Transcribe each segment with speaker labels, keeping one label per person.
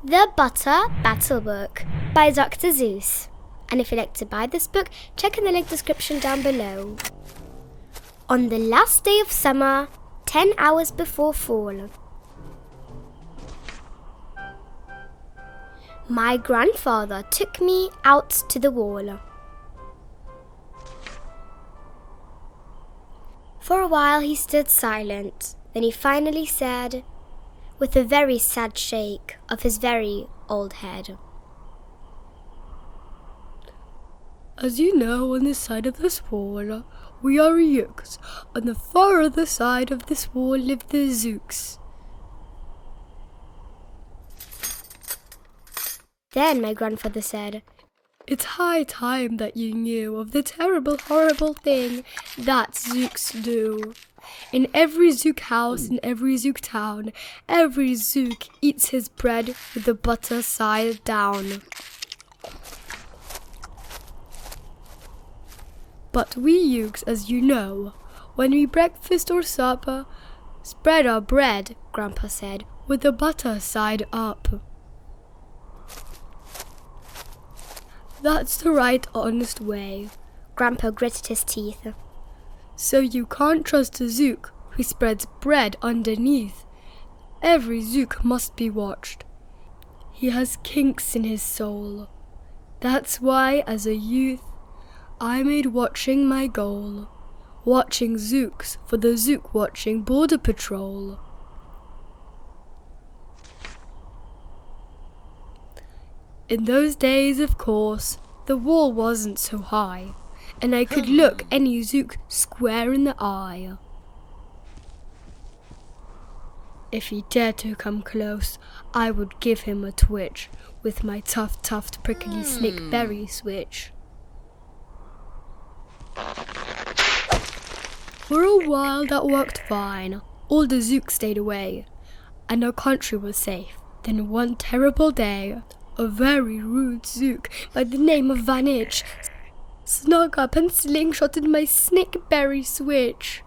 Speaker 1: The Butter Battle Book by Dr. Seuss. And if you'd like to buy this book, check in the link description down below. On the last day of summer, 10 hours before fall, my grandfather took me out to the wall. For a while he stood silent, then he finally said, with a very sad shake of his very old head,
Speaker 2: "As you know, on this side of this wall, we are Yooks. On the far other side of this wall live the Zooks."
Speaker 1: Then my grandfather said,
Speaker 2: "It's high time that you knew of the terrible, horrible thing that Zooks do. In every Zook house, in every Zook town, every Zook eats his bread with the butter side down. But we Yooks, as you know, when we breakfast or supper, spread our bread," Grandpa said, "with the butter side up. That's the right, honest way."
Speaker 1: Grandpa gritted his teeth.
Speaker 2: "So you can't trust a Zook who spreads bread underneath. Every Zook must be watched. He has kinks in his soul. That's why, as a youth, I made watching my goal. Watching Zooks for the Zook watching Border Patrol." In those days, of course, the wall wasn't so high, and I could look any Zook square in the eye. If he dared to come close, I would give him a twitch with my tough, prickly snake berry switch. For a while that worked fine. All the Zooks stayed away, and our country was safe. Then one terrible day, a very rude Zook by the name of Van Itch snuck up and slingshotted my snakeberry switch.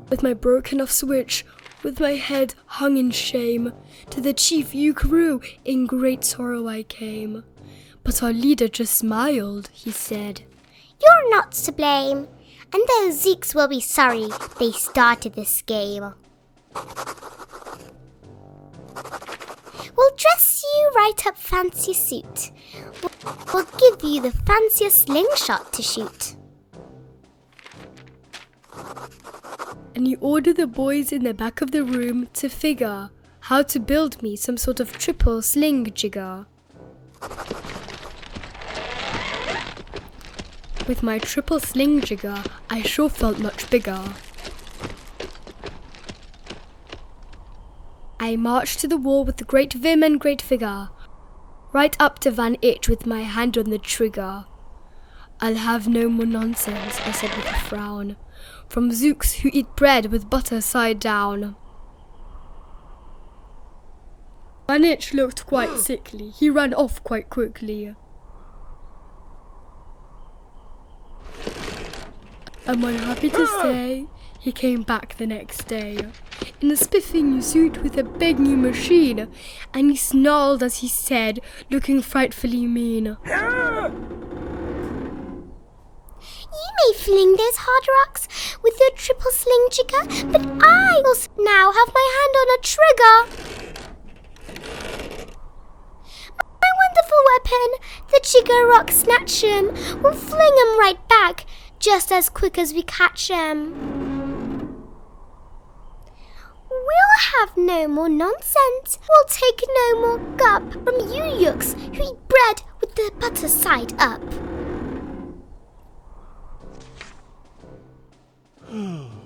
Speaker 2: With my broken off switch, with my head hung in shame, to the chief Yukaroo in great sorrow I came. But our leader just smiled. He said,
Speaker 1: "You're not to blame, and those Zooks will be sorry they started this game. We'll dress you right up fancy suit. We'll give you the fanciest slingshot to shoot."
Speaker 2: And he ordered the boys in the back of the room to figure how to build me some sort of triple sling jigger. With my triple sling jigger, I sure felt much bigger. I marched to the wall with great vim and great vigor, right up to Van Itch with my hand on the trigger. "I'll have no more nonsense," I said with a frown, "from Zooks who eat bread with butter side down." Van Itch looked quite sickly. He ran off quite quickly. And I'm happy to say he came back the next day in a spiffy new suit with a big new machine, and he snarled as he said, looking frightfully mean,
Speaker 1: "You may fling those hard rocks with your triple sling jigger, but I also now have my hand on a trigger. My wonderful weapon, the jigger rock snatch 'em, will fling 'em right back just as quick as we catch 'em. We'll have no more nonsense. We'll take no more gup from you Yooks who eat bread with the butter side up."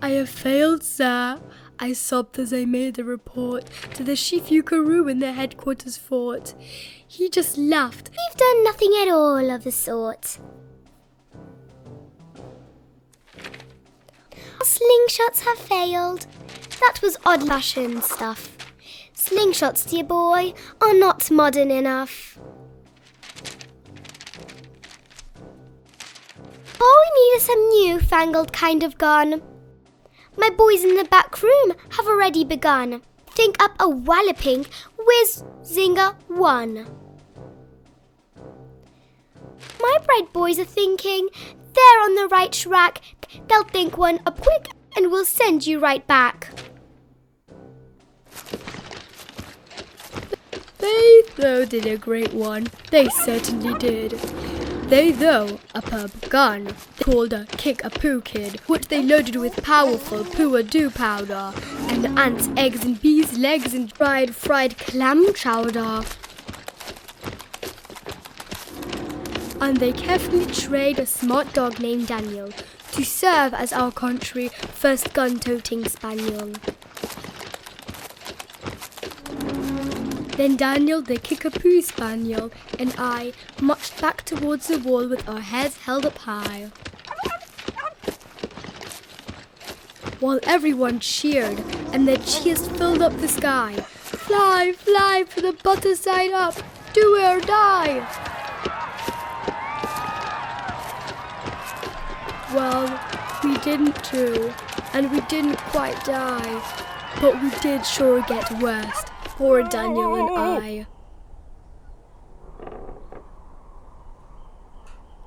Speaker 2: "I have failed, sir," I sobbed as I made the report to the chief Yukaroo in the headquarters fort. He just laughed.
Speaker 1: "We've done nothing at all of the sort. Our slingshots have failed. That was old-fashioned stuff. Slingshots, dear boy, are not modern enough. All we need is some new-fangled kind of gun. My boys in the back room have already begun. Think up a walloping whiz-zinger one. My bright boys are thinking they're on the right track. They'll think one up quick and we'll send you right back.
Speaker 2: They, though, did a great one. They certainly did. They, though, a pub gun called a kick-a-poo kid, which they loaded with powerful poo-a-doo powder, and ants, eggs, and bees' legs, and fried clam chowder. And they carefully trained a smart dog named Daniel to serve as our country's first gun-toting spaniel. Then Daniel, the kick-a-poo spaniel, and I marched back towards the wall with our heads held up high. While everyone cheered, and their cheers filled up the sky. Fly, fly for the butter side up, do or die! Well, we didn't do, and we didn't quite die, but we did sure get worst. Poor Daniel and I.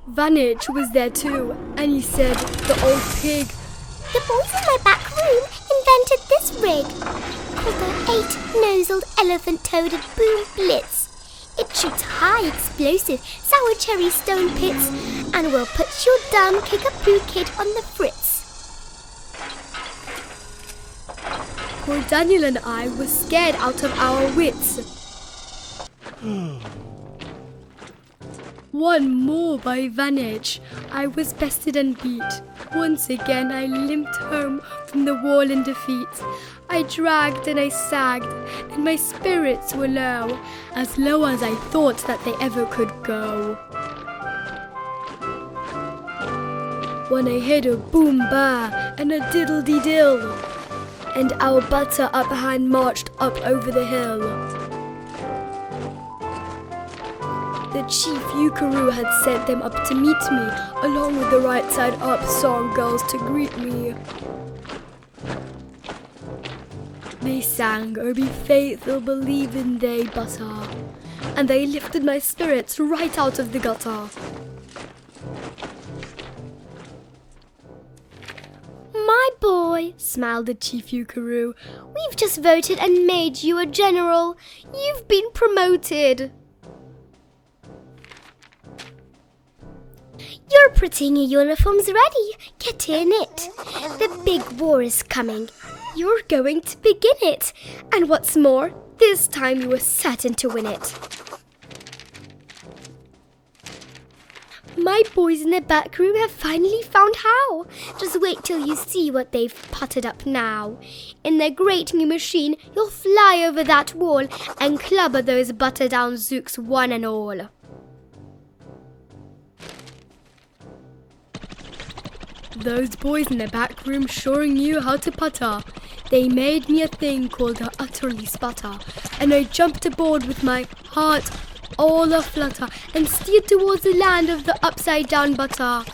Speaker 2: Vanich was there too, and he said, the old pig,
Speaker 1: The boys in my back room invented this rig called the 8-nozzled elephant-toaded boom blitz. It shoots high explosive sour cherry stone pits and will put your dumb kick-a-poo kid on the fritz.
Speaker 2: poor Daniel and I were scared out of our wits. One more by Vanich, I was bested and beat. Once again I limped home from the wall in defeat. I dragged and I sagged, and my spirits were low as I thought that they ever could go. When I heard a boom-ba and a diddle-dee-dill, and our butter up hand marched up over the hill. The chief Yukaroo had sent them up to meet me, along with the right side up song girls to greet me. They sang, "Oh, be faithful, believe in they butter," and they lifted my spirits right out of the gutter.
Speaker 1: My boy, smiled the chief Yukaroo, we've just voted and made you a general. You've been promoted. You're putting your uniforms ready. Get in it. The big war is coming. You're going to begin it. And what's more, this time you are certain to win it. My boys in the back room have finally found how. Just wait till you see what they've potted up now. In their great new machine, you'll fly over that wall and clubber those butter-down zooks one and all.
Speaker 2: Those boys in the back room sure knew how to putter. They made me a thing called a utterly sputter, and I jumped aboard with my heart all a-flutter and steered towards the land of the upside-down butter.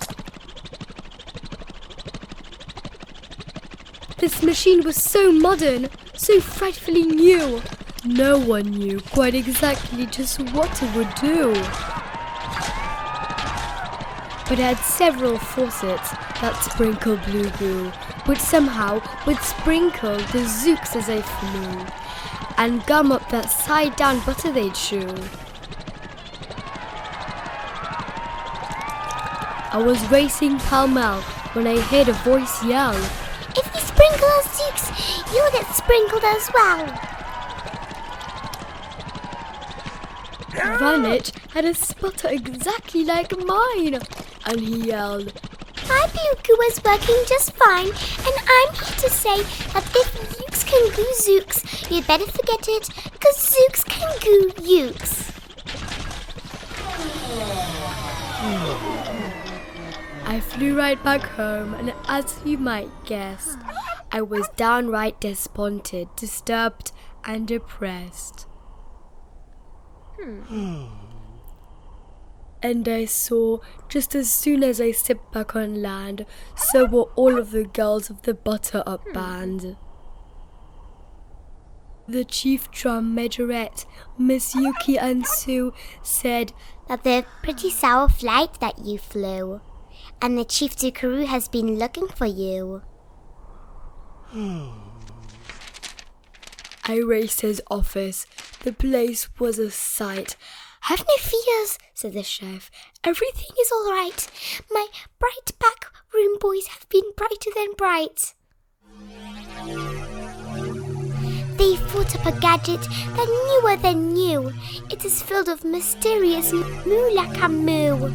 Speaker 2: This machine was so modern, so frightfully new. No one knew quite exactly just what it would do. But it had several faucets that sprinkled blue goo, which somehow would sprinkle the zooks as they flew, and gum up that side-down butter they'd chew. I was racing pell-mell when I heard a voice yell,
Speaker 1: If we sprinkle our zooks, you'll get sprinkled as well.
Speaker 2: Vanich had a sputter exactly like mine, and he yelled,
Speaker 1: My blue is working just fine, and I'm here to say that if zooks can goo zooks, you'd better forget it, 'cause zooks can goo yooks.
Speaker 2: I flew right back home, and as you might guess, I was downright despondent, disturbed, and depressed. And I saw, just as soon as I stepped back on land, so were all of the girls of the Butter-Up band. The chief drum majorette, Miss Yuki and Sue, said
Speaker 1: that they're pretty sour flight that you flew, and the chief Dukaroo has been looking for you.
Speaker 2: I raced to his office. The place was a sight.
Speaker 1: "Have no fears," said the chef. "Everything is all right. My bright back room boys have been brighter than bright. They thought up a gadget that newer than new. It is filled with mysterious moo-la-ka-moo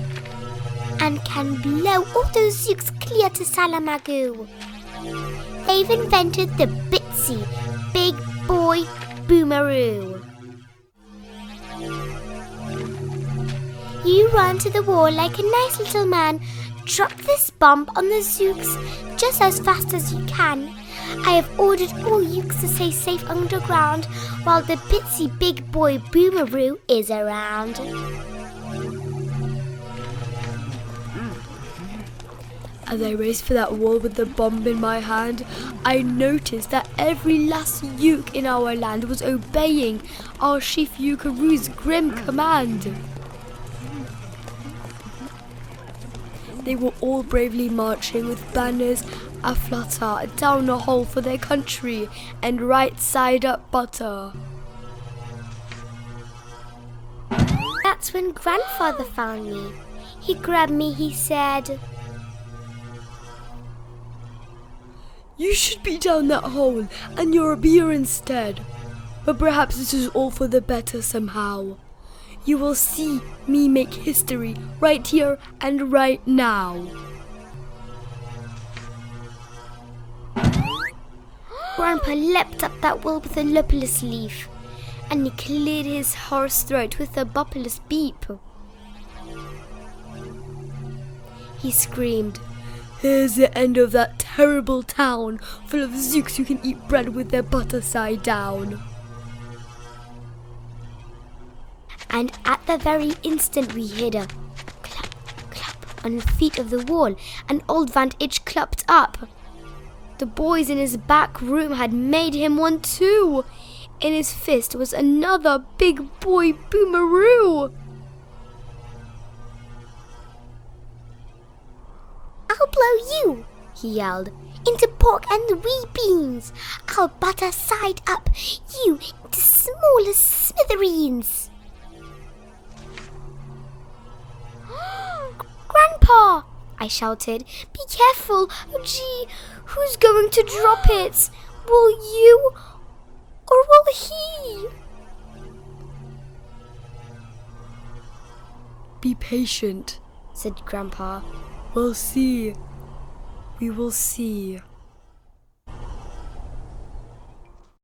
Speaker 1: and can blow all those zooks clear to Salamagoo. They've invented the Bitsy Big Boy Boomeroo. You run to the wall like a nice little man. Drop this bomb on the zooks just as fast as you can. I have ordered all zooks to stay safe underground while the Bitsy Big Boy Boomeroo is around."
Speaker 2: As I raced for that wall with the bomb in my hand, I noticed that every last Yuke in our land was obeying our Chief Yukaroo's grim command. They were all bravely marching with banners aflutter down the hall for their country and right side up butter.
Speaker 1: That's when Grandfather found me. He grabbed me, he said,
Speaker 2: "You should be down that hole and you're a beer instead. But perhaps this is all for the better somehow. You will see me make history right here and right now."
Speaker 1: Grandpa leapt up that wall with a lupulus leaf, and he cleared his hoarse throat with a bupulus beep.
Speaker 2: He screamed, "Here's the end of that terrible town full of zooks who can eat bread with their butter side down."
Speaker 1: And at the very instant we heard a clap, clap on the feet of the wall, and old Van Itch clapped up. The boys in his back room had made him one too. In his fist was another big boy boomeroo. "I'll blow you," he yelled, "into pork and wee beans. I'll butter side up you into smallest smithereens." "Grandpa!" I shouted. "Be careful! Oh gee, who's going to drop it? Will you or will he?"
Speaker 2: "Be patient," said Grandpa. "We'll see. We will see."